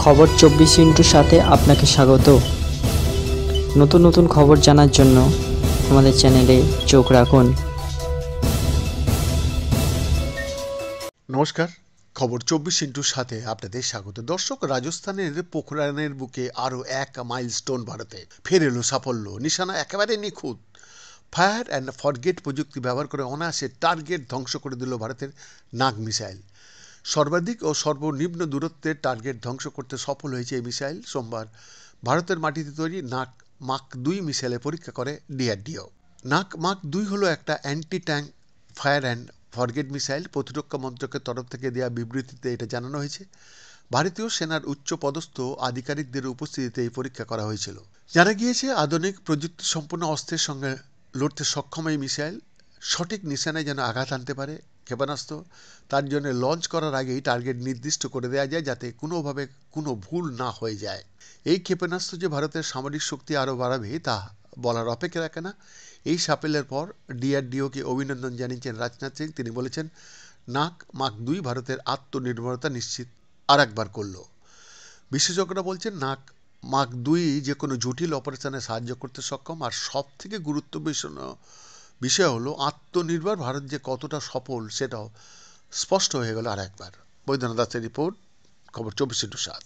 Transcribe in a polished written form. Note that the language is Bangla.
খবর 24 সাথে আপনাকে স্বাগত। নতুন নতুন খবর জানার জন্য আমাদের চ্যানেলে চোখ রাখুন। নমস্কার, খবর 24 সাথে আপনাদের স্বাগত। দর্শক, রাজস্থানের পোখরানের বুকে আরও এক মাইলস্টোন ভারতে। ফের এলো সাফল্য, নিশানা একেবারে নিখুঁত। ফায়ার অ্যান্ড ফরগেট প্রযুক্তি ব্যবহার করে অনায়াসে টার্গেট ধ্বংস করে দিল ভারতের নাগ মিসাইল। সর্বাধিক ও সর্বনিম্ন দূরত্বের টার্গেট ধ্বংস করতে সফল হয়েছে এই মিসাইল। সোমবার ভারতের মাটিতে তৈরি নাগ মাক-2 মিসাইলের পরীক্ষা করে ডিআরডিও। নাগ মাক-2 হলো একটা anti tank fire and forget missile. প্রতিরক্ষা মন্ত্রকের তরফ থেকে দেওয়া বিবৃতিতে এটা জানানো হয়েছে। ভারতীয় সেনার উচ্চ পদস্থ আধিকারিকদের উপস্থিতিতে এই পরীক্ষা করা হয়েছিল। জানা গিয়েছে, আধুনিক প্রযুক্তি সম্পন্ন অস্ত্রের সঙ্গে লড়তে সক্ষম এই মিসাইল সঠিক নিশানায় যেন আঘাত আনতে পারে ক্ষেপণাস্ত্র। তার জন্য লঞ্চ করার আগেই টার্গেট নির্দিষ্ট করে দেওয়া যায়, যাতে কোনোভাবে কোনো ভুল না হয়ে যায়। এই ক্ষেপণাস্ত্র যে ভারতের সামরিক শক্তি আরও বাড়াবে তা বলার অপেক্ষা রাখে না। এই সাফল্যের পর ডিআরডিওকে অভিনন্দন জানিয়েছেন রাজনাথ সিং। তিনি বলেছেন, নাগ মাক-2 ভারতের আত্মনির্ভরতা নিশ্চিত আর একবার করল। বিশেষজ্ঞরা বলছেন, নাগ মাক-2 যে কোনো জটিল অপারেশনে সাহায্য করতে সক্ষম। আর সব থেকে গুরুত্বপূর্ণ বিষয় হলো, আত্মনির্ভর ভারত যে কতটা সফল সেটাও স্পষ্ট হয়ে গেল আর একবার। বৈদ্যনাথ দাসের রিপোর্ট, খবর 24/7।